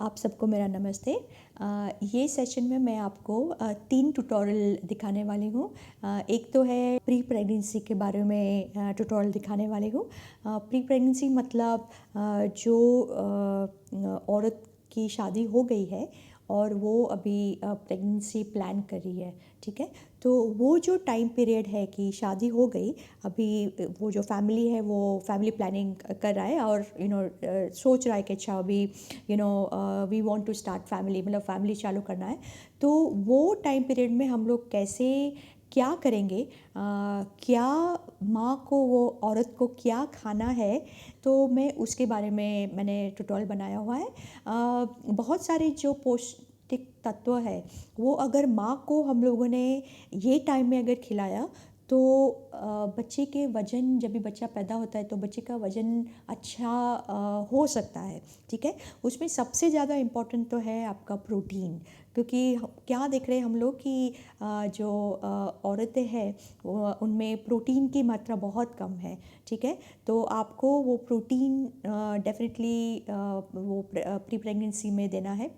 आप सबको मेरा नमस्ते। ये सेशन में मैं आपको 3 ट्यूटोरियल दिखाने वाली हूँ। एक तो है प्री प्रेगनेंसी के बारे में ट्यूटोरियल दिखाने वाली हूँ। प्री प्रेगनेंसी मतलब जो औरत की शादी हो गई है और वो अभी प्रेगनेंसी प्लान कर रही है, ठीक है। तो वो जो टाइम पीरियड है कि शादी हो गई, अभी वो जो फैमिली है वो फैमिली प्लानिंग कर रहा है और सोच रहा है कि अच्छा अभी we want to start family, मतलब फैमिली चालू करना है। तो वो टाइम पीरियड में हम लोग कैसे क्या करेंगे, क्या माँ को, वो औरत को क्या खाना है, तो मैं उसके बारे में मैंने ट्यूटोरियल बनाया हुआ है। बहुत सारे जो पौष्टिक तत्व है वो अगर माँ को हम लोगों ने ये टाइम में अगर खिलाया तो बच्चे के वज़न, जब भी बच्चा पैदा होता है तो बच्चे का वज़न अच्छा हो सकता है, ठीक है। उसमें सबसे ज़्यादा इम्पोर्टेंट तो है आपका प्रोटीन, क्योंकि क्या देख रहे हैं हम लोग कि जो औरतें हैं उनमें प्रोटीन की मात्रा बहुत कम है, ठीक है। तो आपको वो प्रोटीन डेफिनेटली वो प्री प्रेगनेंसी में देना है,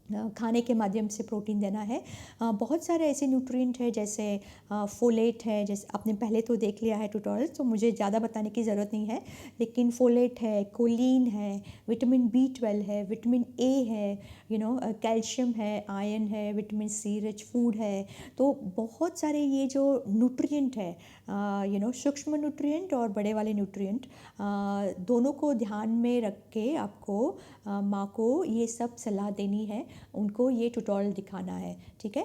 खाने के माध्यम से प्रोटीन देना है। बहुत सारे ऐसे न्यूट्रिएंट है जैसे फोलेट है, जैसे आपने पहले तो देख लिया है ट्यूटोरियल, तो मुझे ज़्यादा बताने की ज़रूरत नहीं है। लेकिन फोलेट है, कोलिन है, विटामिन B12 है, विटामिन A है, कैल्शियम है, आयरन है, विटामिन C रिच फूड है। तो बहुत सारे ये जो न्यूट्रिएंट है, सूक्ष्म न्यूट्रिएंट और बड़े वाले न्यूट्रिएंट, दोनों को ध्यान में रख के आपको माँ को ये सब सलाह देनी है, उनको ये ट्यूटोरियल दिखाना है, ठीक है।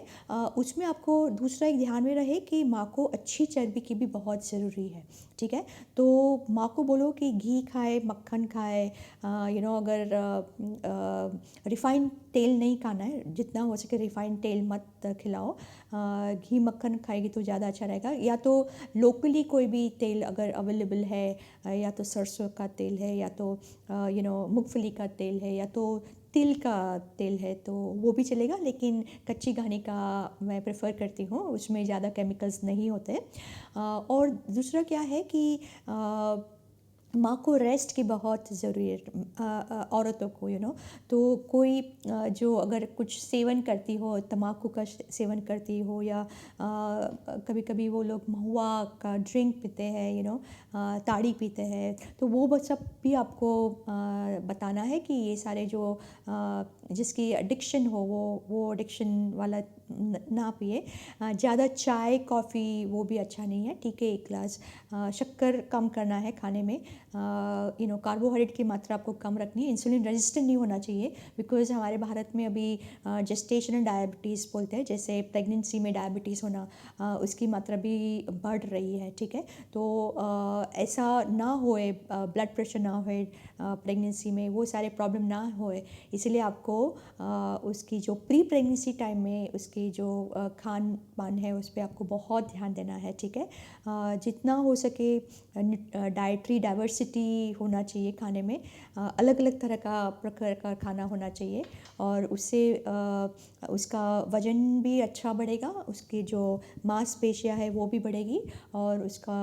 उसमें आपको दूसरा एक ध्यान में रहे कि माँ को अच्छी चर्बी की भी बहुत ज़रूरी है, ठीक है। तो माँ को बोलो कि घी खाए, मक्खन खाए, अगर रिफ़ाइंड तेल नहीं खाना है, जितना हो सके रिफ़ाइंड तेल मत खिलाओ। घी मक्खन खाएगी तो ज़्यादा अच्छा रहेगा। या तो लोकली कोई भी तेल अगर अवेलेबल है, या तो सरसों का तेल है, या तो मूंगफली का तेल है, या तो तिल का तेल है, तो वो भी चलेगा। लेकिन कच्ची घानी का मैं प्रेफर करती हूँ, उसमें ज़्यादा केमिकल्स नहीं होते। और दूसरा क्या है कि माँ को रेस्ट की बहुत ज़रूरी है, औरतों को तो कोई जो अगर कुछ सेवन करती हो, तम्बाकू का सेवन करती हो, या कभी कभी वो लोग महुआ का ड्रिंक पीते हैं, ताड़ी पीते हैं, तो वो बस सब भी आपको बताना है कि ये सारे जो जिसकी एडिक्शन हो वो एडिक्शन वाला ना पिए। ज़्यादा चाय कॉफ़ी वो भी अच्छा नहीं है, ठीक है। एक गिलास शक्कर कम करना है खाने में। कार्बोहाइड्रेट की मात्रा आपको कम रखनी है। इंसुलिन रेजिस्टेंट नहीं होना चाहिए, बिकॉज हमारे भारत में अभी जेस्टेशनल डायबिटीज़ बोलते हैं, जैसे प्रेगनेंसी में डायबिटीज़ होना, उसकी मात्रा भी बढ़ रही है, ठीक है। तो ऐसा ना होए, ब्लड प्रेशर ना होए प्रेगनेंसी में, वो सारे प्रॉब्लम ना होए, इसलिए आपको उसकी जो प्री प्रेगनेंसी टाइम में उसकी जो खान पान है उस पर आपको बहुत ध्यान देना है, ठीक है। जितना हो सके डाइटरी डाइवर्सिटी होना चाहिए खाने में, अलग अलग तरह का प्रकार का खाना होना चाहिए, और उससे उसका वज़न भी अच्छा बढ़ेगा, उसकी जो मांसपेशियाँ है वो भी बढ़ेगी, और उसका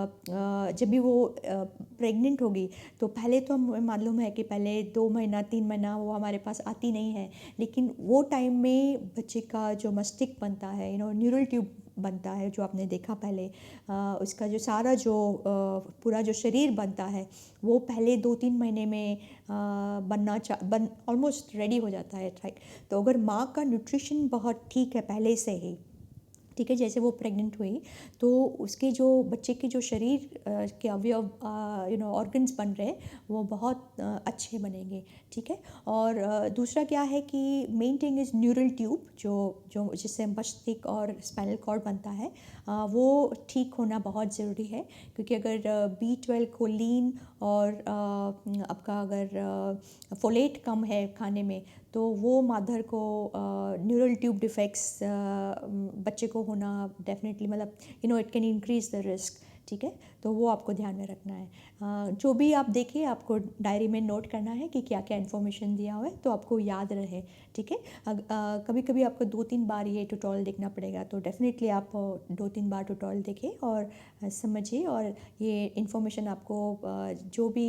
जब भी वो प्रेग्नेंट होगी तो पहले तो हमें मालूम है कि पहले 2 महीना 3 महीना वो हमारे पास आती नहीं है, लेकिन वो टाइम में बच्चे का जो मस्तिष्क बनता है, न्यूरल ट्यूब बनता है, जो आपने देखा पहले, उसका जो सारा जो पूरा जो शरीर बनता है वो पहले 2-3 महीने में बन ऑलमोस्ट रेडी हो जाता है, राइट। तो अगर माँ का न्यूट्रिशन बहुत ठीक है पहले से ही, ठीक है, जैसे वो प्रेग्नेंट हुई तो उसके जो बच्चे के जो शरीर के अवयव, ऑर्गन्स बन रहे वो बहुत अच्छे बनेंगे, ठीक है। और दूसरा क्या है कि main thing is neural tube, जो जो जिससे मस्तिष्क और स्पाइनल कॉर्ड बनता है, वो ठीक होना बहुत ज़रूरी है। क्योंकि अगर B12 कोलिन और आपका अगर फोलेट कम है खाने में, तो वो मदर को न्यूरल ट्यूब डिफेक्ट्स बच्चे को होना डेफिनेटली, मतलब it can increase the risk, ठीक है। तो वो आपको ध्यान में रखना है। जो भी आप देखें आपको डायरी में नोट करना है कि क्या क्या इन्फॉर्मेशन दिया हुआ है, तो आपको याद रहे, ठीक है। कभी कभी आपको 2-3 बार ये ट्यूटोरियल देखना पड़ेगा, तो डेफिनेटली आप 2-3 बार ट्यूटोरियल देखें और समझिए। और ये इन्फॉर्मेशन आपको जो भी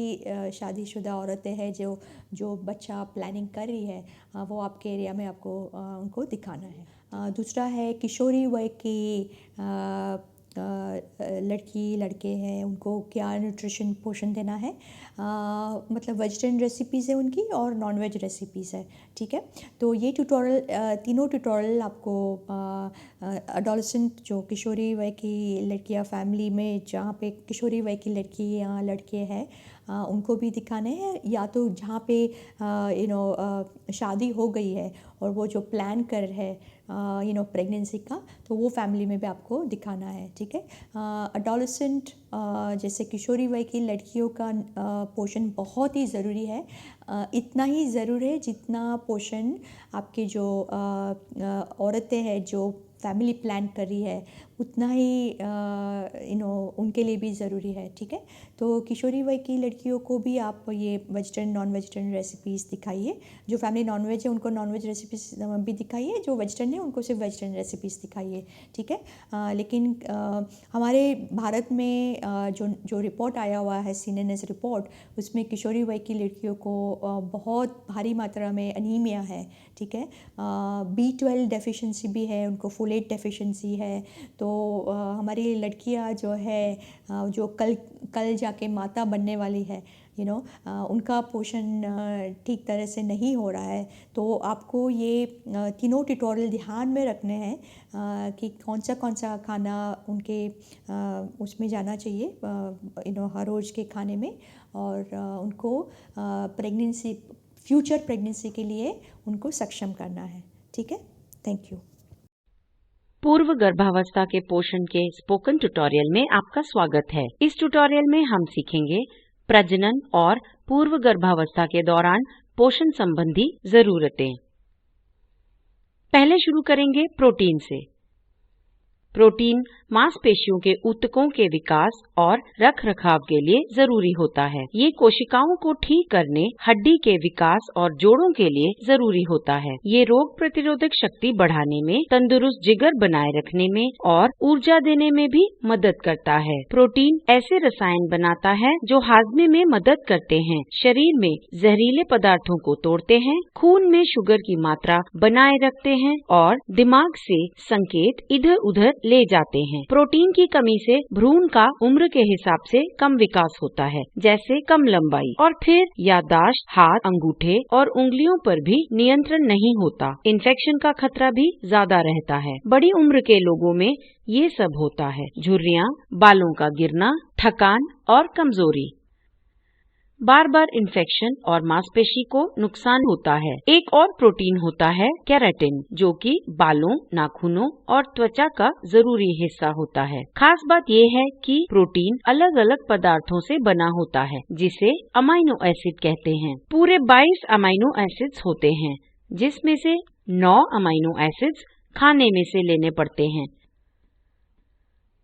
शादीशुदा औरतें हैं जो बच्चा प्लानिंग कर रही है, वो आपके एरिया में आपको उनको दिखाना है। दूसरा है किशोरी वय की लड़की लड़के हैं, उनको क्या न्यूट्रिशन पोषण देना है। मतलब वेजिटेरियन रेसिपीज़ है उनकी और नॉन वेज रेसिपीज़ है, ठीक है। तो ये ट्यूटोरियल तीनों ट्यूटोरियल आपको एडोलेसेंट जो किशोरी वय की लड़कियां फैमिली में जहाँ पे किशोरी वय की लड़की या लड़के हैं उनको भी दिखाने हैं, या तो जहाँ पे शादी हो गई है और वो जो प्लान कर रहे हैं प्रेगनेंसी का, तो वो फैमिली में भी आपको दिखाना है, ठीक है। एडोलेसेंट जैसे किशोरी वय की लड़कियों का पोषण बहुत ही ज़रूरी है। इतना ही ज़रूर है जितना पोषण आपके जो औरतें हैं जो फैमिली प्लान कर रही है, उतना ही उनके लिए भी ज़रूरी है, ठीक है। तो किशोरी वय की लड़कियों को भी आप ये वेजिटेरियन नॉन वेजिटेरियन रेसिपीज़ दिखाइए। जो फैमिली नॉन वेज है उनको नॉन वेज रेसिपीज़ भी दिखाइए, जो वेजिटेरियन है उनको सिर्फ वेजिटेरियन रेसिपीज़ दिखाइए, ठीक है। लेकिन हमारे भारत में जो रिपोर्ट आया हुआ है CNN रिपोर्ट, उसमें किशोरी वय की लड़कियों को बहुत भारी मात्रा में अनीमिया है, ठीक है। B12 डेफिशिएंसी भी है, उनको फोलेट डेफिशिएंसी है। तो हमारी लड़कियां जो है जो कल जाके माता बनने वाली है, उनका पोषण ठीक तरह से नहीं हो रहा है। तो आपको ये तीनों ट्यूटोरियल ध्यान में रखने हैं कि कौन सा खाना उनके उसमें जाना चाहिए हर रोज़ के खाने में, और उनको फ्यूचर प्रेगनेंसी के लिए उनको सक्षम करना है, ठीक है। Thank you. पूर्व गर्भावस्था के पोषण के स्पोकन ट्यूटोरियल में आपका स्वागत है। इस ट्यूटोरियल में हम सीखेंगे प्रजनन और पूर्व गर्भावस्था के दौरान पोषण संबंधी जरूरतें। पहले शुरू करेंगे प्रोटीन से। प्रोटीन मांसपेशियों के ऊतकों के विकास और रखरखाव के लिए जरूरी होता है। ये कोशिकाओं को ठीक करने, हड्डी के विकास और जोड़ों के लिए जरूरी होता है। ये रोग प्रतिरोधक शक्ति बढ़ाने में, तंदुरुस्त जिगर बनाए रखने में और ऊर्जा देने में भी मदद करता है। प्रोटीन ऐसे रसायन बनाता है जो हाजमे में मदद करते हैं, शरीर में जहरीले पदार्थों को तोड़ते हैं, खून में शुगर की मात्रा बनाए रखते हैं और दिमाग से संकेत इधर उधर ले जाते हैं। प्रोटीन की कमी से भ्रूण का उम्र के हिसाब से कम विकास होता है, जैसे कम लंबाई, और फिर याददाश्त, हाथ, अंगूठे और उंगलियों पर भी नियंत्रण नहीं होता। इन्फेक्शन का खतरा भी ज्यादा रहता है। बड़ी उम्र के लोगों में ये सब होता है: झुर्रियां, बालों का गिरना, थकान और कमजोरी। बार बार इन्फेक्शन और मांसपेशी को नुकसान होता है। एक और प्रोटीन होता है केराटिन, जो कि बालों, नाखूनों और त्वचा का जरूरी हिस्सा होता है। खास बात ये है कि प्रोटीन अलग अलग पदार्थों से बना होता है, जिसे अमाइनो एसिड कहते हैं। पूरे 22 अमाइनो एसिड्स होते हैं, जिसमें से 9 अमाइनो एसिड्स खाने में से लेने पड़ते हैं।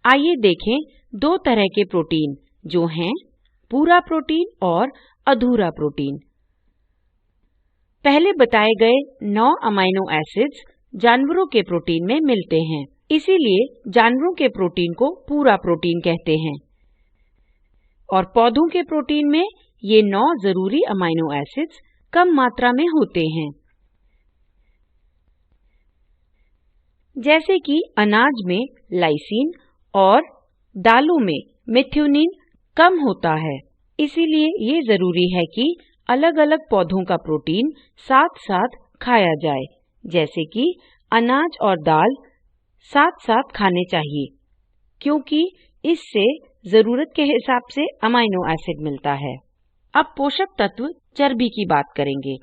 आइए देखें 2 तरह के प्रोटीन, जो हैं पूरा प्रोटीन और अधूरा प्रोटीन। पहले बताए गए 9 अमाइनो एसिड्स जानवरों के प्रोटीन में मिलते हैं, इसीलिए जानवरों के प्रोटीन को पूरा प्रोटीन कहते हैं। और पौधों के प्रोटीन में ये 9 जरूरी अमाइनो एसिड्स कम मात्रा में होते हैं। जैसे कि अनाज में लाइसीन और दालों में मेथियोनिन कम होता है, इसीलिए ये जरूरी है कि अलग अलग पौधों का प्रोटीन साथ साथ खाया जाए। जैसे कि अनाज और दाल साथ साथ खाने चाहिए, क्योंकि इससे जरूरत के हिसाब से अमाइनो एसिड मिलता है। अब पोषक तत्व चर्बी की बात करेंगे।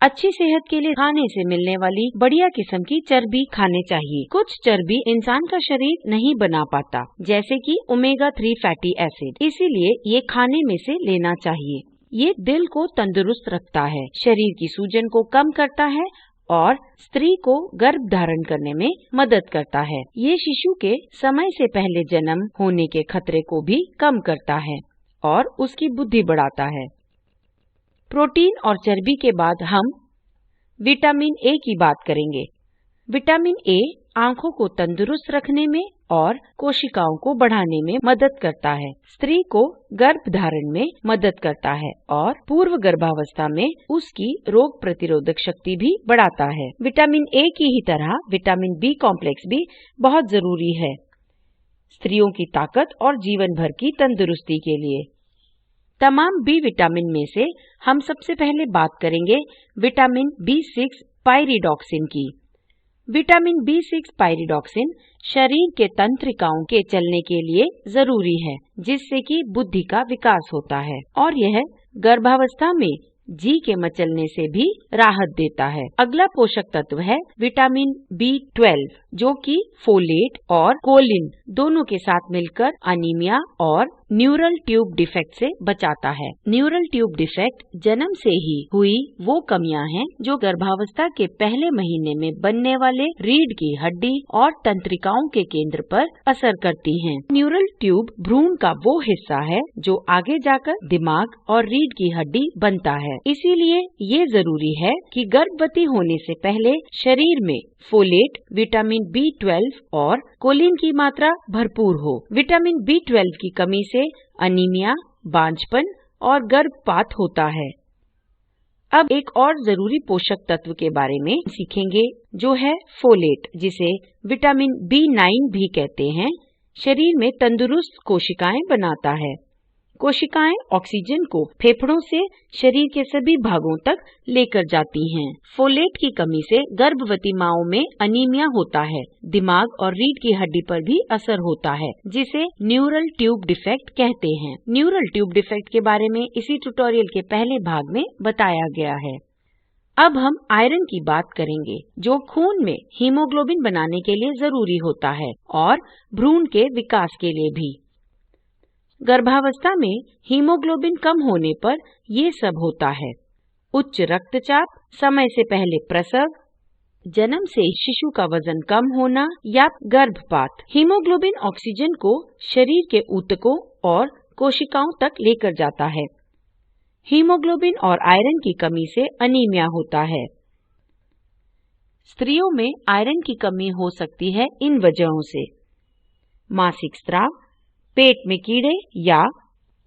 अच्छी सेहत के लिए खाने से मिलने वाली बढ़िया किस्म की चर्बी खाने चाहिए। कुछ चर्बी इंसान का शरीर नहीं बना पाता, जैसे कि ओमेगा 3 फैटी एसिड, इसीलिए ये खाने में से लेना चाहिए। ये दिल को तंदुरुस्त रखता है, शरीर की सूजन को कम करता है और स्त्री को गर्भ धारण करने में मदद करता है। ये शिशु के समय से पहले जन्म होने के खतरे को भी कम करता है और उसकी बुद्धि बढ़ाता है। प्रोटीन और चर्बी के बाद हम विटामिन ए की बात करेंगे। विटामिन ए आंखों को तंदुरुस्त रखने में और कोशिकाओं को बढ़ाने में मदद करता है। स्त्री को गर्भ धारण में मदद करता है और पूर्व गर्भावस्था में उसकी रोग प्रतिरोधक शक्ति भी बढ़ाता है। विटामिन ए की ही तरह विटामिन बी कॉम्प्लेक्स भी बहुत जरूरी है स्त्रियों की ताकत और जीवन भर की तंदुरुस्ती के लिए। तमाम बी विटामिन में से हम सबसे पहले बात करेंगे विटामिन B6 पायरिडॉक्सिन की। विटामिन B6 पायरिडॉक्सिन शरीर के तंत्रिकाओं के चलने के लिए जरूरी है, जिससे कि बुद्धि का विकास होता है और यह गर्भावस्था में जी के मचलने से भी राहत देता है। अगला पोषक तत्व है विटामिन B12, जो कि फोलेट और कोलिन दोनों के साथ मिलकर अनीमिया और न्यूरल ट्यूब डिफेक्ट से बचाता है। न्यूरल ट्यूब डिफेक्ट जन्म से ही हुई वो कमियां हैं जो गर्भावस्था के पहले महीने में बनने वाले रीढ़ की हड्डी और तंत्रिकाओं के केंद्र पर असर करती हैं। न्यूरल ट्यूब भ्रूण का वो हिस्सा है जो आगे जाकर दिमाग और रीढ़ की हड्डी बनता है। इसीलिए ये जरूरी है कि गर्भवती होने से पहले शरीर में फोलेट, विटामिन B12 और कोलिन की मात्रा भरपूर हो। विटामिन B12 की कमी से अनीमिया, बांझपन और गर्भपात होता है। अब एक और जरूरी पोषक तत्व के बारे में सीखेंगे, जो है फोलेट, जिसे विटामिन B9 भी कहते हैं। शरीर में तंदुरुस्त कोशिकाएं बनाता है। कोशिकाएं ऑक्सीजन को फेफड़ों से शरीर के सभी भागों तक लेकर जाती हैं। फोलेट की कमी से गर्भवती माओं में अनीमिया होता है। दिमाग और रीढ़ की हड्डी पर भी असर होता है, जिसे न्यूरल ट्यूब डिफेक्ट कहते हैं। न्यूरल ट्यूब डिफेक्ट के बारे में इसी ट्यूटोरियल के पहले भाग में बताया गया है। अब हम आयरन की बात करेंगे, जो खून में हीमोग्लोबिन बनाने के लिए जरूरी होता है और भ्रूण के विकास के लिए भी। गर्भावस्था में हीमोग्लोबिन कम होने पर ये सब होता है: उच्च रक्तचाप, समय से पहले प्रसव, जन्म से शिशु का वजन कम होना या गर्भपात। हीमोग्लोबिन ऑक्सीजन को शरीर के ऊतकों और कोशिकाओं तक लेकर जाता है। हीमोग्लोबिन और आयरन की कमी से अनीमिया होता है। स्त्रियों में आयरन की कमी हो सकती है इन वजहों से: मासिक स्राव, पेट में कीड़े या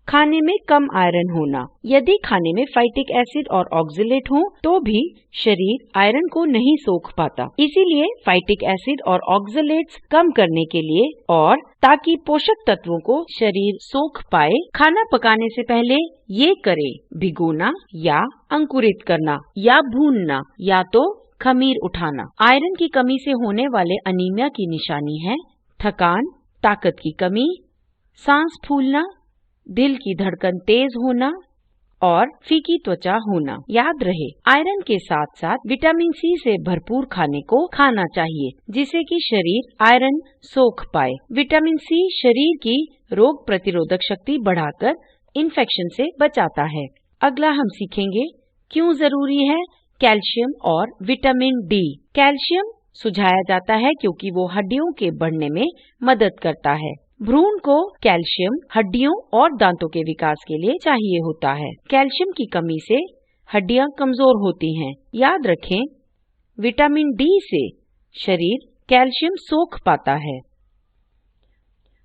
खाने में कम आयरन होना। यदि खाने में फाइटिक एसिड और ऑक्सलेट हो तो भी शरीर आयरन को नहीं सोख पाता। इसीलिए फाइटिक एसिड और ऑक्सलेट्स कम करने के लिए और ताकि पोषक तत्वों को शरीर सोख पाए, खाना पकाने से पहले ये करें: भिगोना या अंकुरित करना या भूनना या तो खमीर उठाना। आयरन की कमी से होने वाले अनीमिया की निशानी है थकान, ताकत की कमी, सांस फूलना, दिल की धड़कन तेज होना और फीकी त्वचा होना। याद रहे, आयरन के साथ साथ विटामिन सी से भरपूर खाने को खाना चाहिए, जिससे कि शरीर आयरन सोख पाए। विटामिन सी शरीर की रोग प्रतिरोधक शक्ति बढ़ाकर इन्फेक्शन से बचाता है। अगला हम सीखेंगे क्यों जरूरी है कैल्शियम और विटामिन डी। कैल्शियम सुझाया जाता है क्योंकि वो हड्डियों के बढ़ने में मदद करता है। भ्रूण को कैल्शियम हड्डियों और दांतों के विकास के लिए चाहिए होता है। कैल्शियम की कमी से हड्डियां कमजोर होती हैं। याद रखें, विटामिन डी से शरीर कैल्शियम सोख पाता है।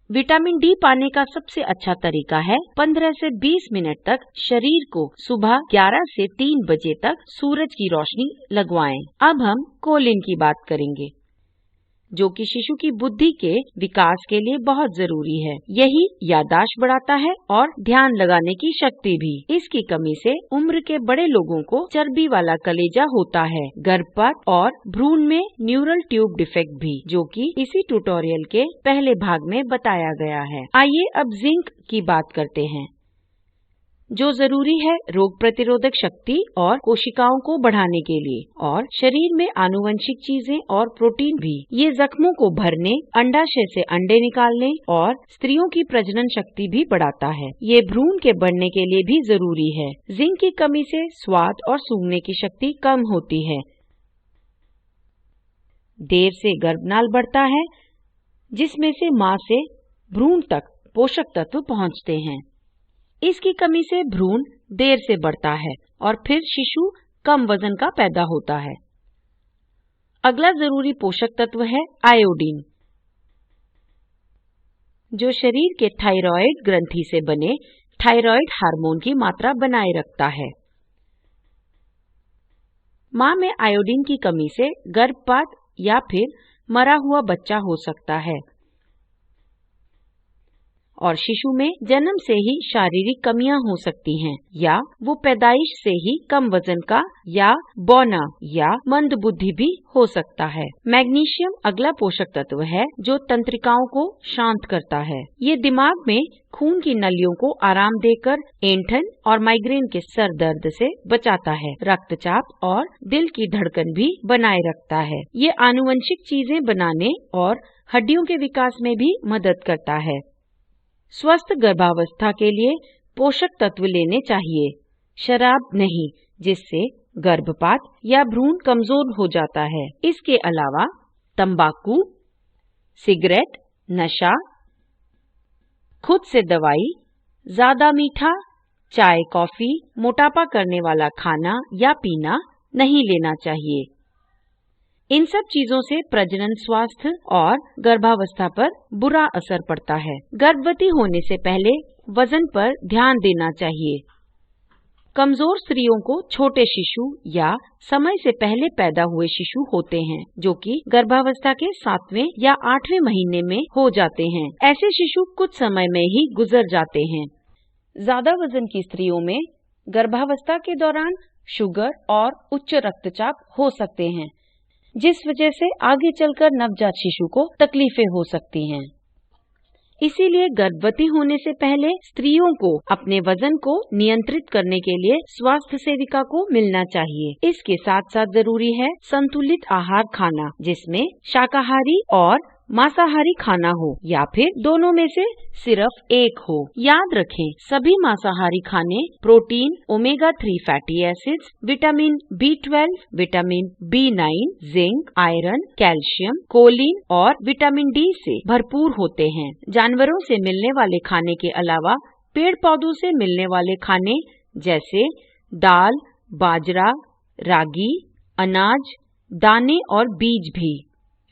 विटामिन डी पाने का सबसे अच्छा तरीका है 15 से 20 मिनट तक शरीर को सुबह 11 से 3 बजे तक सूरज की रोशनी लगवाएं। अब हम कोलिन की बात करेंगे, जो कि शिशु की बुद्धि के विकास के लिए बहुत जरूरी है। यही याददाश्त बढ़ाता है और ध्यान लगाने की शक्ति भी। इसकी कमी से उम्र के बड़े लोगों को चर्बी वाला कलेजा होता है, गर्भपात और भ्रूण में न्यूरल ट्यूब डिफेक्ट भी, जो कि इसी ट्यूटोरियल के पहले भाग में बताया गया है। आइए अब जिंक की बात करते हैं, जो जरूरी है रोग प्रतिरोधक शक्ति और कोशिकाओं को बढ़ाने के लिए, और शरीर में आनुवंशिक चीजें और प्रोटीन भी। ये जख्मों को भरने, अंडाशय से अंडे निकालने और स्त्रियों की प्रजनन शक्ति भी बढ़ाता है। ये भ्रूण के बढ़ने के लिए भी जरूरी है। जिंक की कमी से स्वाद और सूंघने की शक्ति कम होती है। देर से गर्भनाल बढ़ता है, जिसमें से मां से भ्रूण तक पोषक तत्व पहुंचते हैं। इसकी कमी से भ्रूण देर से बढ़ता है और फिर शिशु कम वजन का पैदा होता है। अगला जरूरी पोषक तत्व है आयोडीन, जो शरीर के थायराइड ग्रंथि से बने थायराइड हार्मोन की मात्रा बनाए रखता है। मां में आयोडीन की कमी से गर्भपात या फिर मरा हुआ बच्चा हो सकता है और शिशु में जन्म से ही शारीरिक कमियां हो सकती हैं या वो पैदाइश से ही कम वजन का या बौना या मंद बुद्धि भी हो सकता है। मैग्नीशियम अगला पोषक तत्व है जो तंत्रिकाओं को शांत करता है। ये दिमाग में खून की नलियों को आराम देकर ऐंठन और माइग्रेन के सर दर्द से बचाता है। रक्तचाप और दिल की धड़कन भी बनाए रखता है। ये आनुवंशिक चीजें बनाने और हड्डियों के विकास में भी मदद करता है। स्वस्थ गर्भावस्था के लिए पोषक तत्व लेने चाहिए, शराब नहीं, जिससे गर्भपात या भ्रूण कमजोर हो जाता है। इसके अलावा तंबाकू, सिगरेट, नशा, खुद से दवाई, ज्यादा मीठा, चाय कॉफी, मोटापा करने वाला खाना या पीना नहीं लेना चाहिए। इन सब चीजों से प्रजनन स्वास्थ्य और गर्भावस्था पर बुरा असर पड़ता है। गर्भवती होने से पहले वजन पर ध्यान देना चाहिए। कमजोर स्त्रियों को छोटे शिशु या समय से पहले पैदा हुए शिशु होते हैं, जो कि गर्भावस्था के 7वें या 8वें महीने में हो जाते हैं। ऐसे शिशु कुछ समय में ही गुजर जाते हैं। ज्यादा वजन की स्त्रियों में गर्भावस्था के दौरान शुगर और उच्च रक्तचाप हो सकते हैं, जिस वजह से आगे चलकर नवजात शिशु को तकलीफें हो सकती हैं। इसीलिए गर्भवती होने से पहले स्त्रियों को अपने वजन को नियंत्रित करने के लिए स्वास्थ्य सेविका को मिलना चाहिए। इसके साथ साथ जरूरी है संतुलित आहार खाना, जिसमें शाकाहारी और मांसाहारी खाना हो या फिर दोनों में से सिर्फ एक हो। याद रखें, सभी मांसाहारी खाने protein, omega 3 fatty acids, vitamin B12, vitamin B9, zinc, iron, calcium, choline और विटामिन D से भरपूर होते हैं। जानवरों से मिलने वाले खाने के अलावा पेड़ पौधों से मिलने वाले खाने जैसे दाल, बाजरा, रागी, अनाज, दाने और बीज भी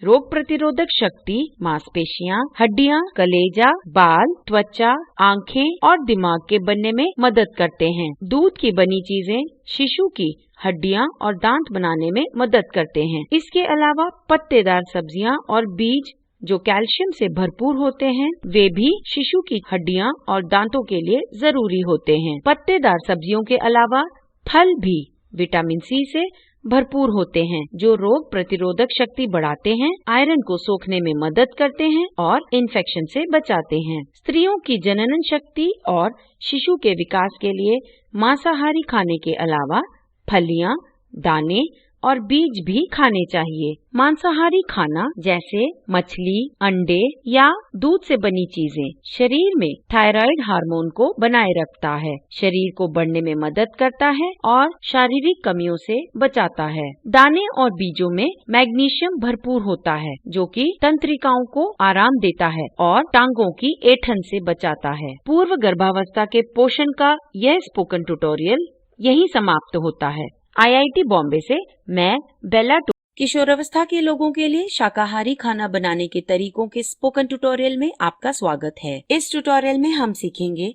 रोग प्रतिरोधक शक्ति, मांसपेशियां, हड्डियां, कलेजा, बाल, त्वचा, आंखें और दिमाग के बनने में मदद करते हैं। दूध की बनी चीजें शिशु की हड्डियां और दांत बनाने में मदद करते हैं। इसके अलावा पत्तेदार सब्जियां और बीज जो कैल्शियम से भरपूर होते हैं, वे भी शिशु की हड्डियां और दांतों के लिए जरूरी होते हैं। पत्तेदार सब्जियों के अलावा फल भी विटामिन C से भरपूर होते हैं, जो रोग प्रतिरोधक शक्ति बढ़ाते हैं, आयरन को सोखने में मदद करते हैं और इन्फेक्शन से बचाते हैं। स्त्रियों की जननन शक्ति और शिशु के विकास के लिए मांसाहारी खाने के अलावा फलियां, दाने और बीज भी खाने चाहिए। मांसाहारी खाना जैसे मछली, अंडे या दूध से बनी चीजें शरीर में थायराइड हार्मोन को बनाए रखता है, शरीर को बढ़ने में मदद करता है और शारीरिक कमियों से बचाता है। दाने और बीजों में मैग्नीशियम भरपूर होता है, जो कि तंत्रिकाओं को आराम देता है और टांगों की ऐंठन से बचाता है। पूर्व गर्भावस्था के पोषण का यह स्पोकन ट्यूटोरियल यहीं समाप्त होता है। IIT बॉम्बे से मैं बेला किशोरावस्था के लोगों के लिए शाकाहारी खाना बनाने के तरीकों के स्पोकन ट्यूटोरियल में आपका स्वागत है। इस ट्यूटोरियल में हम सीखेंगे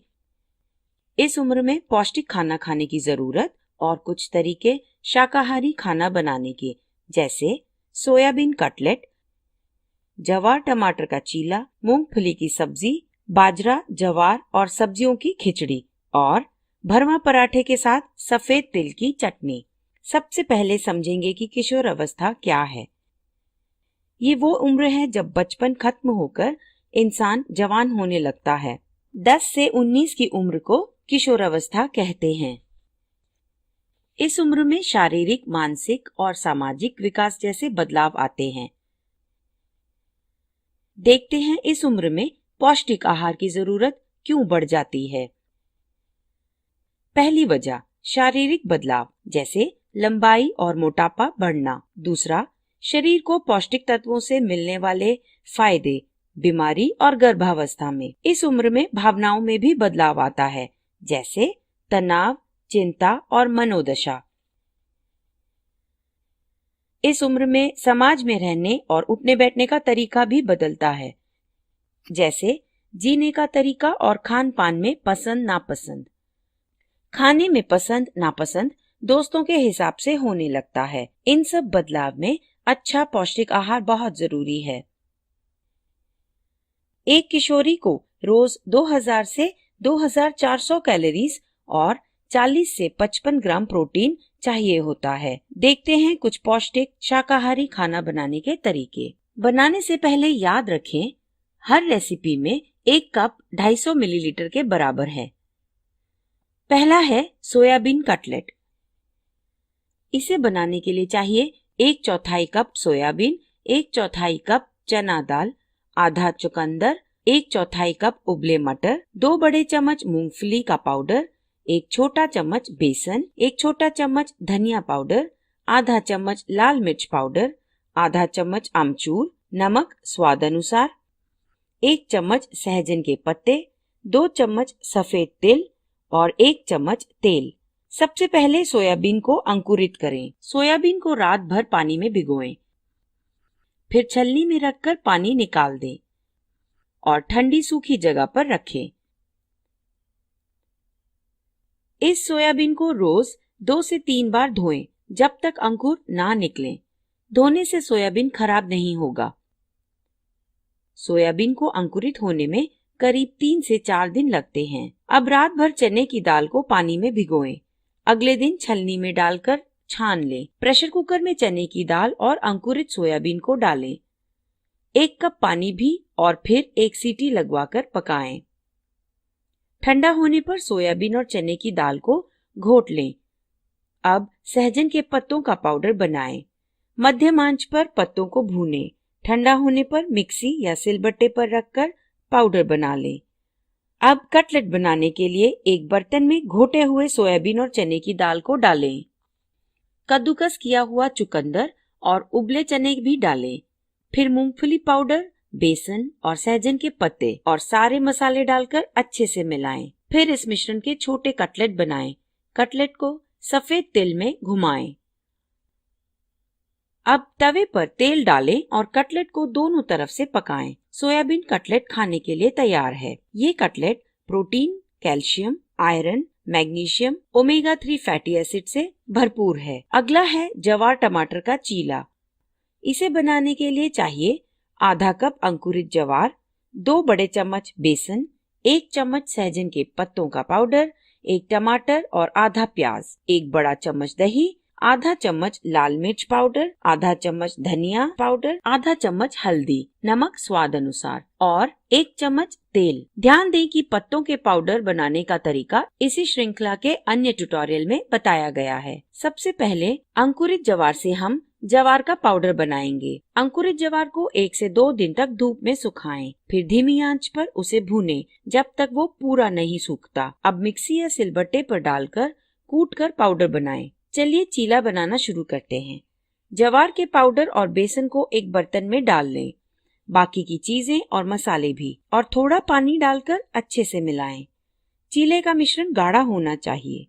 इस उम्र में पौष्टिक खाना खाने की जरूरत और कुछ तरीके शाकाहारी खाना बनाने के, जैसे सोयाबीन कटलेट, जवार टमाटर का चीला, मूंगफली की सब्जी, बाजरा, जवार और सब्जियों की खिचड़ी और भरमा पराठे के साथ सफेद तिल की चटनी। सबसे पहले समझेंगे कि किशोर अवस्था क्या है। ये वो उम्र है जब बचपन खत्म होकर इंसान जवान होने लगता है। 10 से 19 की उम्र को किशोर अवस्था कहते हैं। इस उम्र में शारीरिक, मानसिक और सामाजिक विकास जैसे बदलाव आते हैं। देखते हैं इस उम्र में पौष्टिक आहार की जरूरत क्यों बढ़ जाती है। पहली वजह शारीरिक बदलाव जैसे लंबाई और मोटापा बढ़ना। दूसरा, शरीर को पौष्टिक तत्वों से मिलने वाले फायदे, बीमारी और गर्भावस्था में। इस उम्र में भावनाओं में भी बदलाव आता है, जैसे तनाव, चिंता और मनोदशा। इस उम्र में समाज में रहने और उठने बैठने का तरीका भी बदलता है, जैसे जीने का तरीका और खान पान में पसंद नापसंद। खाने में पसंद नापसंद दोस्तों के हिसाब से होने लगता है। इन सब बदलाव में अच्छा पौष्टिक आहार बहुत जरूरी है। एक किशोरी को रोज 2000 से 2400 कैलोरीज और 40 से 55 ग्राम प्रोटीन चाहिए होता है। देखते हैं कुछ पौष्टिक शाकाहारी खाना बनाने के तरीके। बनाने से पहले याद रखें, हर रेसिपी में 1 कप 250 मिलीलीटर के बराबर है। पहला है सोयाबीन कटलेट। इसे बनाने के लिए चाहिए 1/4 कप सोयाबीन, 1/4 कप चना दाल, आधा चुकंदर, 1/4 कप उबले मटर, 2 बड़े चम्मच मूंगफली का पाउडर, 1 छोटा चम्मच बेसन, 1 छोटा चम्मच धनिया पाउडर, आधा चम्मच लाल मिर्च पाउडर, आधा चम्मच आमचूर, नमक स्वाद अनुसार, 1 चम्मच सहजन के पत्ते, 2 चम्मच सफेद तिल और 1 चम्मच तेल। सबसे पहले सोयाबीन को अंकुरित करें। सोयाबीन को रात भर पानी में भिगोएं, फिर छलनी में रखकर पानी निकाल दें और ठंडी सूखी जगह पर रखें। इस सोयाबीन को रोज 2 से 3 बार धोएं जब तक अंकुर ना निकलें। धोने से सोयाबीन खराब नहीं होगा। सोयाबीन को अंकुरित होने में करीब 3 से 4 दिन लगते हैं। अब रात भर चने की दाल को पानी में भिगोएं। अगले दिन छलनी में डालकर छान लें। प्रेशर कुकर में चने की दाल और अंकुरित सोयाबीन को डालें। 1 कप पानी भी और फिर 1 सीटी लगवाकर पकाएं। ठंडा होने पर सोयाबीन और चने की दाल को घोट लें। अब सहजन के पत्तों का पाउडर बनाएं। मध्यम आंच पर पत्तों को भूनें। ठंडा होने पर मिक्सी या सिलबट्टे पर रखकर पाउडर बना लें। अब कटलेट बनाने के लिए एक बर्तन में घोटे हुए सोयाबीन और चने की दाल को डालें। कद्दूकस किया हुआ चुकंदर और उबले चने भी डालें। फिर मूंगफली पाउडर, बेसन और सहजन के पत्ते और सारे मसाले डालकर अच्छे से मिलाएं। फिर इस मिश्रण के छोटे कटलेट बनाएं। कटलेट को सफेद तिल में घुमाएं। अब तवे पर तेल डालें और कटलेट को दोनों तरफ से पकाएं। सोयाबीन कटलेट खाने के लिए तैयार है। ये cutlet protein, calcium, iron, magnesium, omega 3 fatty acid से भरपूर है। अगला है जवार टमाटर का चीला। इसे बनाने के लिए चाहिए आधा कप अंकुरित जवार, 2 बड़े चम्मच बेसन, 1 चम्मच सहजन के पत्तों का पाउडर, 1 टमाटर और आधा प्याज, 1 बड़ा चम्मच दही, आधा चम्मच लाल मिर्च पाउडर, आधा चम्मच धनिया पाउडर, आधा चम्मच हल्दी, नमक स्वाद अनुसार और 1 चम्मच तेल। ध्यान दें कि पत्तों के पाउडर बनाने का तरीका इसी श्रृंखला के अन्य ट्यूटोरियल में बताया गया है। सबसे पहले अंकुरित जवार से हम जवार का पाउडर बनाएंगे। अंकुरित जवार को 1 से 2 दिन तक धूप में सुखाएं, फिर धीमी आंच पर उसे भूनें जब तक वो पूरा नहीं सूखता। अब मिक्सी या सिलबट्टे पर डालकर कूटकर पाउडर बनाएं। चलिए चीला बनाना शुरू करते हैं। जवार के पाउडर और बेसन को एक बर्तन में डाल लें। बाकी की चीजें और मसाले भी और थोड़ा पानी डालकर अच्छे से मिलाएं। चीले का मिश्रण गाढ़ा होना चाहिए।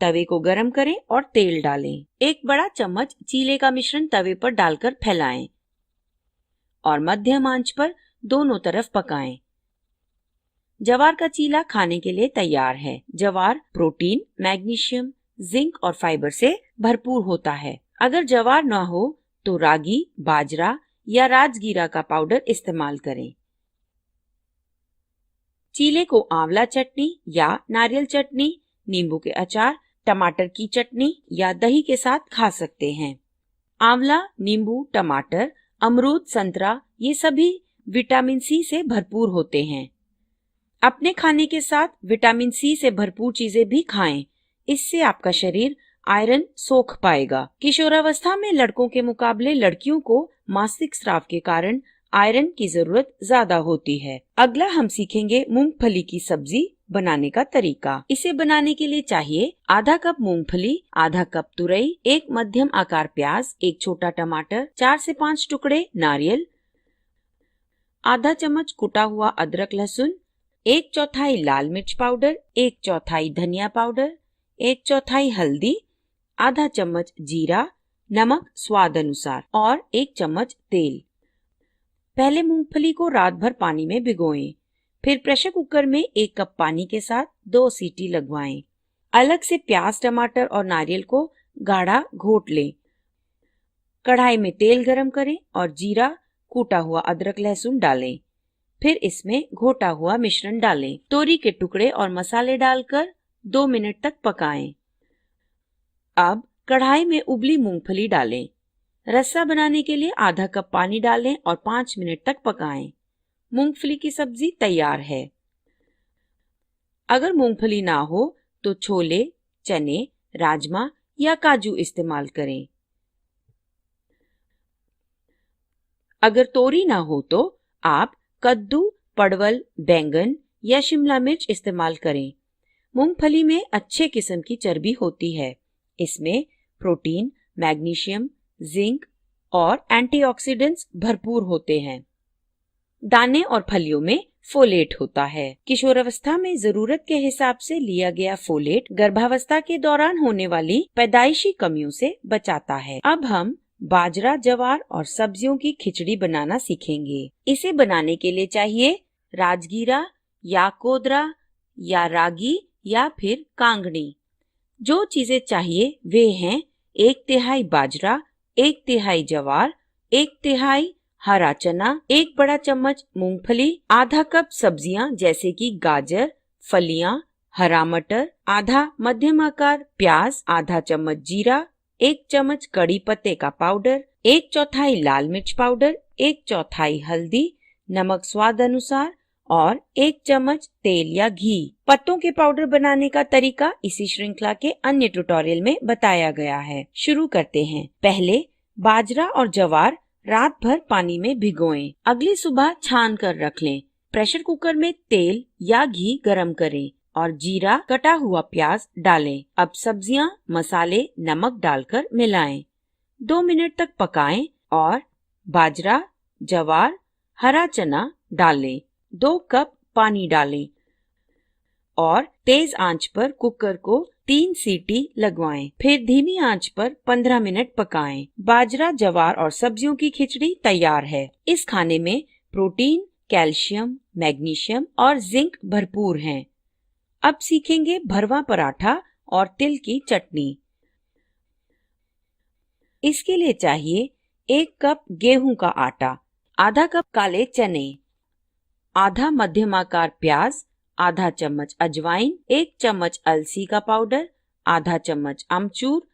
तवे को गरम करें और तेल डालें। 1 बड़ा चम्मच चीले का मिश्रण तवे पर डालकर फैलाएं और मध्यम आंच पर दोनों तरफ पकाएं। जवार का चीला खाने के लिए तैयार है। जवार प्रोटीन, मैग्नीशियम, जिंक और फाइबर से भरपूर होता है। अगर जवार न हो तो रागी, बाजरा या राजगीरा का पाउडर इस्तेमाल करें। चीले को आंवला चटनी या नारियल चटनी, नींबू के अचार, टमाटर की चटनी या दही के साथ खा सकते हैं। आंवला, नींबू, टमाटर, अमरूद, संतरा ये सभी विटामिन सी से भरपूर होते हैं। अपने खाने के साथ विटामिन सी से भरपूर चीजें भी खाएं। इससे आपका शरीर आयरन सोख पाएगा। किशोरावस्था में लड़कों के मुकाबले लड़कियों को मासिक स्राव के कारण आयरन की जरूरत ज्यादा होती है। अगला हम सीखेंगे मूंगफली की सब्जी बनाने का तरीका। इसे बनाने के लिए चाहिए आधा कप मूंगफली, आधा कप तुरई, एक मध्यम आकार प्याज, एक छोटा टमाटर, 4 से 5 टुकड़े नारियल, आधा चम्मच कुटा हुआ अदरक लहसुन, 1/4 लाल मिर्च पाउडर, 1/4 धनिया पाउडर, 1/4 हल्दी, आधा चम्मच जीरा, नमक स्वाद अनुसार और 1 चम्मच तेल। पहले मूंगफली को रात भर पानी में भिगोएं, फिर प्रेशर कुकर में 1 कप पानी के साथ 2 सीटी लगवाएं। अलग से प्याज, टमाटर और नारियल को गाढ़ा घोट लें। कढ़ाई में तेल गरम करें और जीरा, कूटा हुआ अदरक लहसुन डालें। फिर इसमें घोटा हुआ मिश्रण डालें। तोरी के टुकड़े और मसाले डालकर 2 मिनट तक पकाएं। अब कढ़ाई में उबली मूंगफली डालें। रस्सा बनाने के लिए आधा कप पानी डालें और 5 मिनट तक पकाएं। मूंगफली की सब्जी तैयार है। अगर मूंगफली ना हो तो छोले, चने, राजमा या काजू इस्तेमाल करें। अगर तोरी ना हो तो आप कद्दू, परवल, बैंगन या शिमला मिर्च इस्तेमाल करें। मूंगफली में अच्छे किस्म की चर्बी होती है। इसमें प्रोटीन, मैग्नीशियम, जिंक और एंटीऑक्सीडेंट्स भरपूर होते हैं। दाने और फलियों में फोलेट होता है। किशोरावस्था में जरूरत के हिसाब से लिया गया फोलेट गर्भावस्था के दौरान होने वाली पैदाइशी कमियों से बचाता है। अब हम बाजरा, जवार और सब्जियों की खिचड़ी बनाना सीखेंगे। इसे बनाने के लिए चाहिए राजगीरा या कोदरा या रागी या फिर कांगनी। जो चीजें चाहिए वे हैं 1/3 बाजरा, 1/3 जवार, 1/3 हरा चना, 1 बड़ा चम्मच मूंगफली, आधा कप सब्जियां जैसे कि गाजर, फलियां, हरा मटर, आधा मध्यम आकार प्याज, आधा चम्मच जीरा, 1 चम्मच कड़ी पत्ते का पाउडर, 1/4 लाल मिर्च पाउडर, 1/4 हल्दी, नमक स्वाद अनुसार और 1 चम्मच तेल या घी। पत्तों के पाउडर बनाने का तरीका इसी श्रृंखला के अन्य ट्यूटोरियल में बताया गया है। शुरू करते हैं। पहले बाजरा और जवार रात भर पानी में भिगोएं। अगली सुबह छान कर रख लें। प्रेशर कुकर में तेल या घी गरम करें और जीरा, कटा हुआ प्याज डालें। अब सब्जियां, मसाले, नमक डालकर मिलाएं। 2 मिनट तक पकाएं और बाजरा, जवार, हरा चना डालें। 2 कप पानी डालें और तेज आंच पर कुकर को 3 सीटी लगवाएं। फिर धीमी आंच पर 15 मिनट पकाएं। बाजरा, जवार और सब्जियों की खिचड़ी तैयार है। इस खाने में प्रोटीन, कैल्शियम, मैग्नीशियम और जिंक भरपूर हैं। अब सीखेंगे भरवा पराठा और तिल की चटनी। इसके लिए चाहिए 1 कप गेहूं का आटा, आधा कप काले चने, आधा मध्यम आकार प्याज, आधा चम्मच अजवाइन, 1 चम्मच अलसी का पाउडर, आधा चम्मच अमचूर,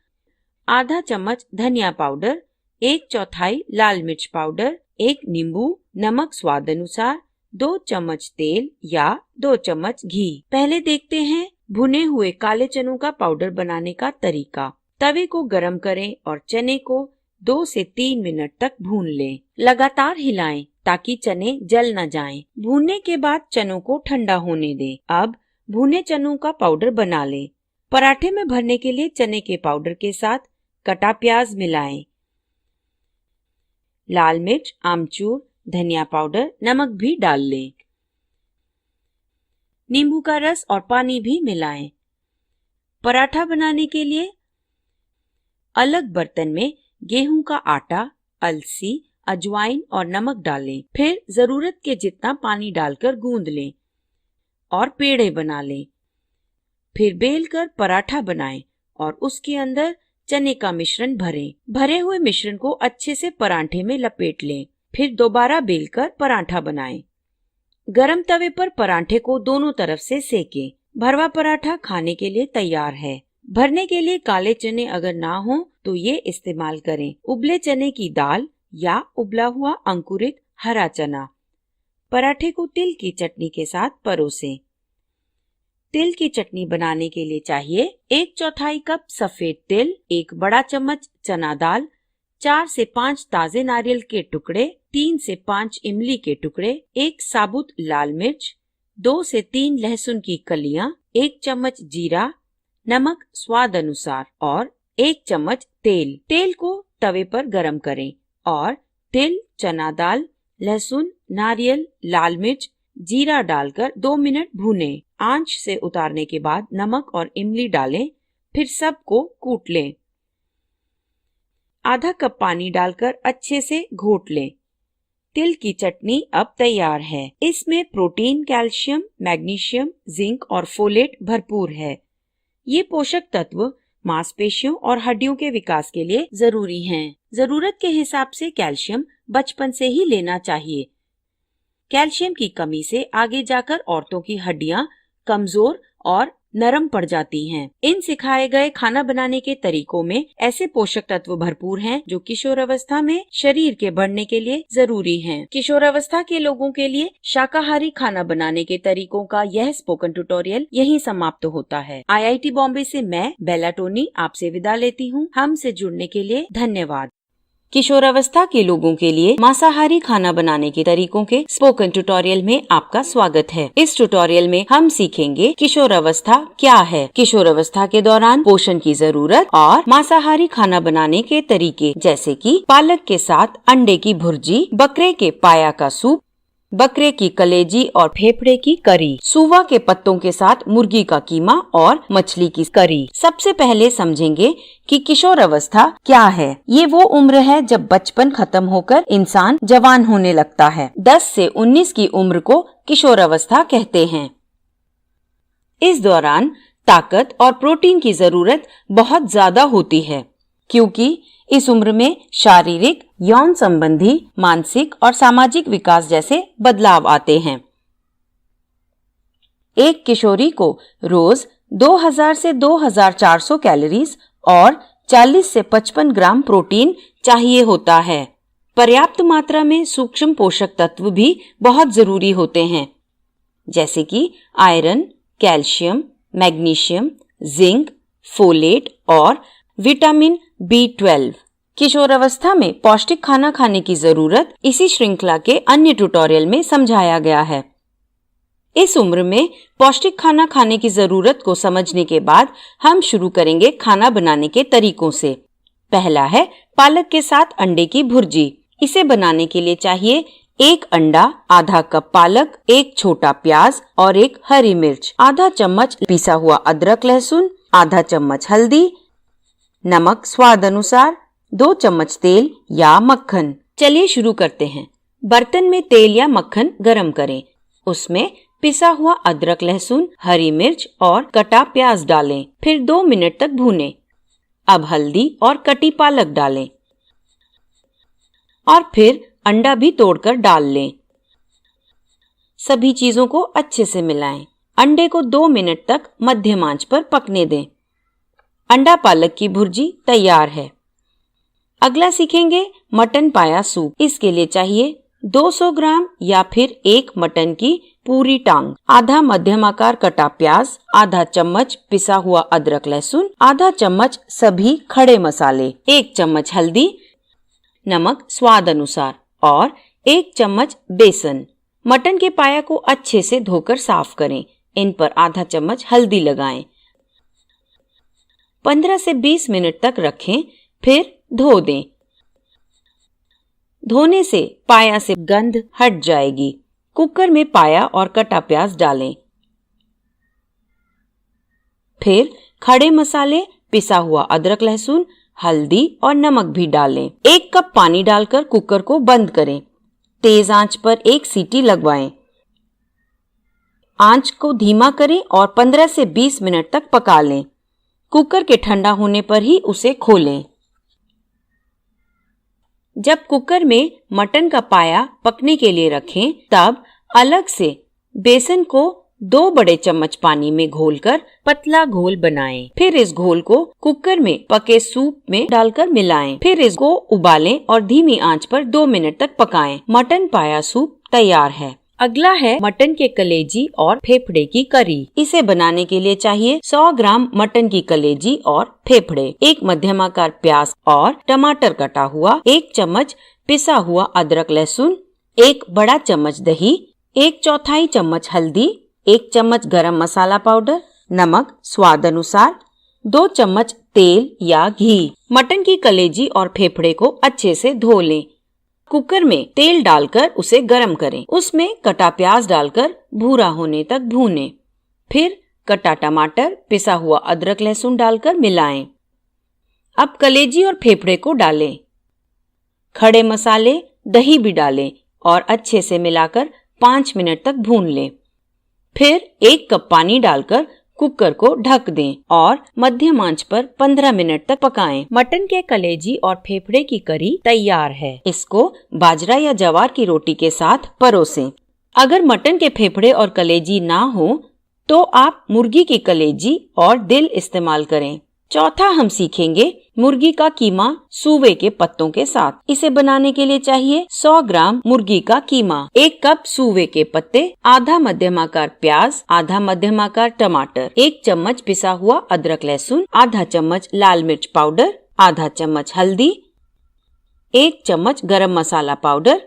आधा चम्मच धनिया पाउडर, 1/4 लाल मिर्च पाउडर, 1 नींबू, नमक स्वाद अनुसार, 2 चम्मच तेल या 2 चम्मच घी। पहले देखते हैं भुने हुए काले चनों का पाउडर बनाने का तरीका। तवे को गरम करें और चने को 2 से 3 मिनट तक भून लें। लगातार हिलाएं ताकि चने जल न जाएं। भूनने के बाद चनों को ठंडा होने दें। अब भुने चनों का पाउडर बना लें। पराठे में भरने के लिए चने के पाउडर के साथ कटा प्याज मिलाएं। लाल मिर्च, आमचूर, धनिया पाउडर, नमक भी डाल लें। नींबू का रस और पानी भी मिलाएं। पराठा बनाने के लिए अलग बर्तन में गेहूं का आटा, अलसी, अजवाइन और नमक डालें। फिर जरूरत के जितना पानी डालकर गूंद लें और पेड़े बना लें। फिर बेलकर पराठा बनाएं और उसके अंदर चने का मिश्रण भरें। भरे हुए मिश्रण को अच्छे से पराठे में लपेट लें। फिर दोबारा बेलकर पराठा बनाएं। गरम तवे पर पराठे को दोनों तरफ से सेकें। भरवा पराठा खाने के लिए तैयार है। भरने के लिए काले चने अगर ना हो तो ये इस्तेमाल करें। उबले चने की दाल या उबला हुआ अंकुरित हरा चना। पराठे को तिल की चटनी के साथ परोसें। तिल की चटनी बनाने के लिए चाहिए 1/4 कप सफेद तिल, 1 बड़ा चम्मच चना दाल, 4 से 5 ताजे नारियल के टुकड़े, 3 से 5 इमली के टुकड़े, 1 साबुत लाल मिर्च, 2 से 3 लहसुन की कलियां, 1 चम्मच जीरा, नमक स्वाद अनुसार और 1 चम्मच तेल। तेल को तवे पर गरम करें और तिल, चना दाल, लहसुन, नारियल, लाल मिर्च, जीरा डालकर 2 मिनट भूनें। आंच से उतारने के बाद नमक और इमली डालें, फिर सबको कूट लें। आधा कप पानी डालकर अच्छे से घोट लें। तिल की चटनी अब तैयार है। इसमें प्रोटीन, कैल्शियम, मैग्नीशियम, जिंक और फोलेट भरपूर है। ये पोषक तत्व मांसपेशियों और हड्डियों के विकास के लिए जरूरी हैं। जरूरत के हिसाब से कैल्शियम बचपन से ही लेना चाहिए। कैल्शियम की कमी से आगे जाकर औरतों की हड्डियां कमजोर और नरम पड़ जाती हैं। इन सिखाए गए खाना बनाने के तरीकों में ऐसे पोषक तत्व भरपूर हैं जो किशोरावस्था में शरीर के बढ़ने के लिए जरूरी हैं। किशोरावस्था के लोगों के लिए शाकाहारी खाना बनाने के तरीकों का यह स्पोकन ट्यूटोरियल यहीं समाप्त होता है। IIT बॉम्बे से मैं बेला टोनी आपसे विदा लेती हूँ। हमसे जुड़ने के लिए धन्यवाद। किशोरावस्था के लोगों के लिए मांसाहारी खाना बनाने के तरीकों के स्पोकन ट्यूटोरियल में आपका स्वागत है। इस ट्यूटोरियल में हम सीखेंगे किशोरावस्था क्या है, किशोरावस्था के दौरान पोषण की जरूरत और मांसाहारी खाना बनाने के तरीके, जैसे कि पालक के साथ अंडे की भुर्जी, बकरे के पाया का सूप, बकरे की कलेजी और फेफड़े की करी, सुवा के पत्तों के साथ मुर्गी का कीमा और मछली की करी। सबसे पहले समझेंगे कि किशोरावस्था क्या है। ये वो उम्र है जब बचपन खत्म होकर इंसान जवान होने लगता है। 10 से 19 की उम्र को किशोरावस्था कहते हैं। इस दौरान ताकत और प्रोटीन की जरूरत बहुत ज्यादा होती है, क्योंकि इस उम्र में शारीरिक, यौन संबंधी, मानसिक और सामाजिक विकास जैसे बदलाव आते हैं। एक किशोरी को रोज 2000 से 2400 कैलोरीज और 40 से 55 ग्राम प्रोटीन चाहिए होता है। पर्याप्त मात्रा में सूक्ष्म पोषक तत्व भी बहुत जरूरी होते हैं, जैसे कि iron, calcium, magnesium, zinc, folate और विटामिन B12। किशोरावस्था में पौष्टिक खाना खाने की जरूरत इसी श्रृंखला के अन्य ट्यूटोरियल में समझाया गया है। इस उम्र में पौष्टिक खाना खाने की जरूरत को समझने के बाद हम शुरू करेंगे खाना बनाने के तरीकों से। पहला है पालक के साथ अंडे की भुर्जी। इसे बनाने के लिए चाहिए 1 अंडा, आधा कप पालक, 1 छोटा प्याज और 1 हरी मिर्च, आधा चम्मच पिसा हुआ अदरक लहसुन, आधा चम्मच हल्दी, नमक स्वाद अनुसार, 2 चम्मच तेल या मक्खन। चलिए शुरू करते हैं। बर्तन में तेल या मक्खन गरम करें। उसमें पिसा हुआ अदरक लहसुन, हरी मिर्च और कटा प्याज डालें। फिर 2 मिनट तक भूनें। अब हल्दी और कटी पालक डालें और फिर अंडा भी तोड़कर डाल लें। सभी चीजों को अच्छे से मिलाएं। अंडे को 2 मिनट तक मध्यम आंच पर पकने दें। अंडा पालक की भुर्जी तैयार है। अगला सीखेंगे मटन पाया सूप। इसके लिए चाहिए 200 ग्राम या फिर 1 मटन की पूरी टांग, आधा मध्यम आकार कटा प्याज, आधा चम्मच पिसा हुआ अदरक लहसुन, आधा चम्मच सभी खड़े मसाले, 1 चम्मच हल्दी, नमक स्वाद अनुसार और 1 चम्मच बेसन। मटन के पाया को अच्छे से धोकर साफ करें। इन पर आधा चम्मच हल्दी लगाएं। 15 से 20 मिनट तक रखें, फिर धो दें। धोने से पाया से गंध हट जाएगी। कुकर में पाया और कटा प्याज डालें। फिर खड़े मसाले, पिसा हुआ अदरक लहसुन, हल्दी और नमक भी डालें। 1 कप पानी डालकर कुकर को बंद करें। तेज आंच पर 1 सीटी लगवाएं। आंच को धीमा करें और 15 से 20 मिनट तक पका लें। कुकर के ठंडा होने पर ही उसे खोलें। जब कुकर में मटन का पाया पकने के लिए रखें, तब अलग से बेसन को 2 बड़े चम्मच पानी में घोलकर पतला घोल बनाएं। फिर इस घोल को कुकर में पके सूप में डालकर मिलाएं। फिर इसको उबालें और धीमी आंच पर 2 मिनट तक पकाएं। मटन पाया सूप तैयार है। अगला है मटन के कलेजी और फेफड़े की करी। इसे बनाने के लिए चाहिए 100 ग्राम मटन की कलेजी और फेफड़े, एक मध्यमाकार प्याज और टमाटर कटा हुआ, 1 चम्मच पिसा हुआ अदरक लहसुन, 1 बड़ा चम्मच दही, 1/4 चम्मच हल्दी, 1 चम्मच गरम मसाला पाउडर, नमक स्वाद अनुसार, 2 चम्मच तेल या घी। मटन की कलेजी और फेफड़े को अच्छे से धो लें। कुकर में तेल डालकर उसे गरम करें। उसमें कटा प्याज डालकर भूरा होने तक भूनें। फिर कटा टमाटर, पिसा हुआ अदरक लहसुन डालकर मिलाएं। अब कलेजी और फेफड़े को डालें। खड़े मसाले, दही भी डालें और अच्छे से मिलाकर 5 मिनट तक भून लें। फिर 1 कप पानी डालकर कुकर को ढक दें और मध्यम आंच पर 15 मिनट तक पकाएं। मटन के कलेजी और फेफड़े की करी तैयार है। इसको बाजरा या ज्वार की रोटी के साथ परोसें। अगर मटन के फेफड़े और कलेजी ना हो तो आप मुर्गी की कलेजी और दिल इस्तेमाल करें। चौथा हम सीखेंगे मुर्गी का कीमा सूवे के पत्तों के साथ। इसे बनाने के लिए चाहिए 100 ग्राम मुर्गी का कीमा, 1 कप सूवे के पत्ते, आधा मध्यमाकार प्याज, आधा मध्यमाकार टमाटर, 1 चम्मच पिसा हुआ अदरक लहसुन, आधा चम्मच लाल मिर्च पाउडर, आधा चम्मच हल्दी, 1 चम्मच गरम मसाला पाउडर,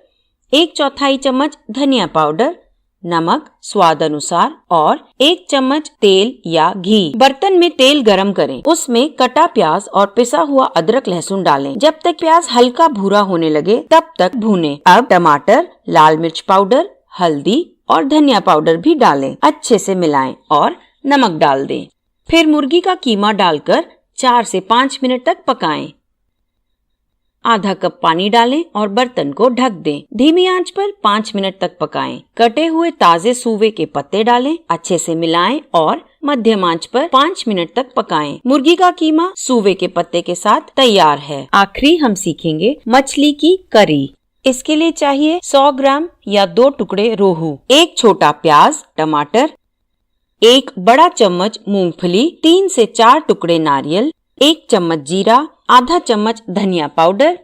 1/4 चम्मच धनिया पाउडर, नमक स्वाद अनुसार और 1 चम्मच तेल या घी। बर्तन में तेल गरम करें। उसमें कटा प्याज और पिसा हुआ अदरक लहसुन डालें। जब तक प्याज हल्का भूरा होने लगे तब तक भूनें। अब टमाटर, लाल मिर्च पाउडर, हल्दी और धनिया पाउडर भी डालें। अच्छे से मिलाएं और नमक डाल दें। फिर मुर्गी का कीमा डालकर 4 से 5 मिनट तक पकाएं। आधा कप पानी डालें और बर्तन को ढक दें। धीमी आंच पर 5 मिनट तक पकाएं। कटे हुए ताजे सूवे के पत्ते डालें, अच्छे से मिलाएं और मध्यम आंच पर 5 मिनट तक पकाएं। मुर्गी का कीमा सूवे के पत्ते के साथ तैयार है। आखिरी हम सीखेंगे मछली की करी। इसके लिए चाहिए 100 ग्राम या 2 टुकड़े रोहू, 1 छोटा प्याज, टमाटर, 1 बड़ा चम्मच मूंगफली, 3 से 4 टुकड़े नारियल, 1 चम्मच जीरा, आधा चम्मच धनिया पाउडर,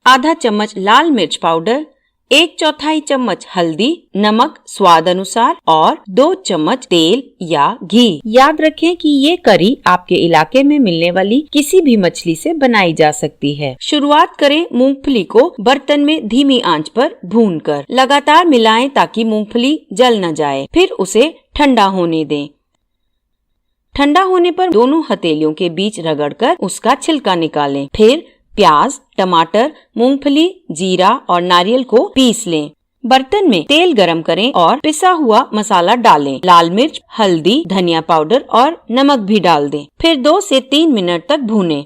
आधा चम्मच लाल मिर्च पाउडर, 1/4 चम्मच हल्दी, नमक स्वाद अनुसार और 2 चम्मच तेल या घी। याद रखें कि ये करी आपके इलाके में मिलने वाली किसी भी मछली से बनाई जा सकती है। शुरुआत करें मूंगफली को बर्तन में धीमी आंच पर भूनकर। लगातार मिलाएं ताकि मूंगफली जल न जाए। फिर उसे ठंडा होने दें। ठंडा होने पर दोनों हथेलियों के बीच रगड़कर उसका छिलका निकालें। फिर प्याज, टमाटर, मूंगफली, जीरा और नारियल को पीस लें। बर्तन में तेल गरम करें और पिसा हुआ मसाला डालें। लाल मिर्च, हल्दी, धनिया पाउडर और नमक भी डाल दें। फिर 2 से 3 मिनट तक भूनें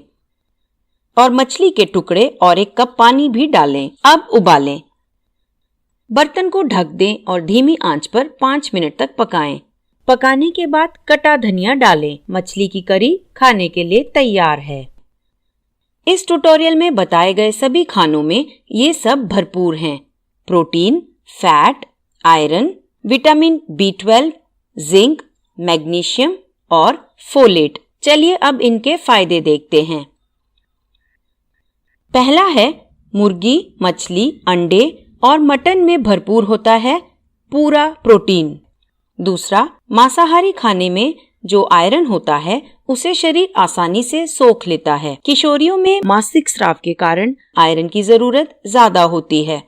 और मछली के टुकड़े और 1 कप पानी भी डालें। अब उबालें। बर्तन को ढक दें और धीमी आंच पर 5 मिनट तक पकाएं। पकाने के बाद कटा धनिया डालें। मछली की करी खाने के लिए तैयार है। इस ट्यूटोरियल में बताए गए सभी खानों में ये सब भरपूर हैं। Protein, fat, iron, vitamin B12, zinc, magnesium और फोलेट। चलिए अब इनके फायदे देखते हैं। पहला है मुर्गी, मछली, अंडे और मटन में भरपूर होता है पूरा प्रोटीन। दूसरा, मांसाहारी खाने में जो आयरन होता है उसे शरीर आसानी से सोख लेता है। किशोरियों में मासिक स्राव के कारण आयरन की जरूरत ज्यादा होती है।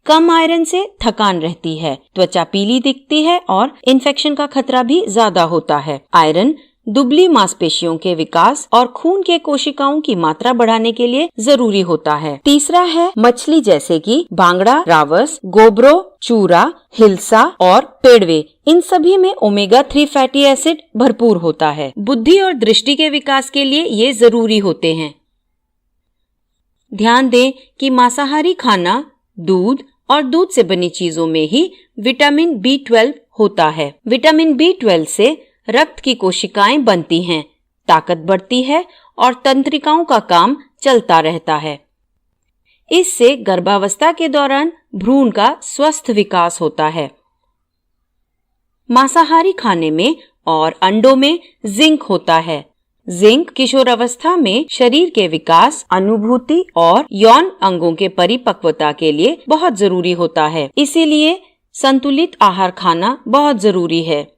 कम आयरन से थकान रहती है, त्वचा पीली दिखती है और इन्फेक्शन का खतरा भी ज्यादा होता है। आयरन दुबली मांसपेशियों के विकास और खून के कोशिकाओं की मात्रा बढ़ाने के लिए जरूरी होता है। तीसरा है मछली जैसे कि बांगड़ा, रावस, गोब्रो, चूरा, हिल्सा और पेड़वे। इन सभी में ओमेगा 3 फैटी एसिड भरपूर होता है। बुद्धि और दृष्टि के विकास के लिए ये जरूरी होते हैं। ध्यान दें कि मांसाहारी खाना, दूध और दूध से बनी चीजों में ही विटामिन B12 होता है। विटामिन B12 से रक्त की कोशिकाएं बनती हैं, ताकत बढ़ती है और तंत्रिकाओं का काम चलता रहता है। इससे गर्भावस्था के दौरान भ्रूण का स्वस्थ विकास होता है। मांसाहारी खाने में और अंडों में जिंक होता है। जिंक किशोरावस्था में शरीर के विकास, अनुभूति और यौन अंगों के परिपक्वता के लिए बहुत जरूरी होता है। इसीलिए संतुलित आहार खाना बहुत जरूरी है।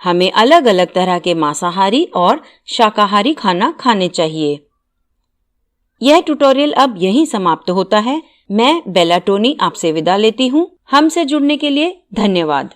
हमें अलग अलग तरह के मांसाहारी और शाकाहारी खाना खाने चाहिए। यह ट्यूटोरियल अब यहीं समाप्त होता है। मैं बेला टोनी आपसे विदा लेती हूँ। हमसे जुड़ने के लिए धन्यवाद।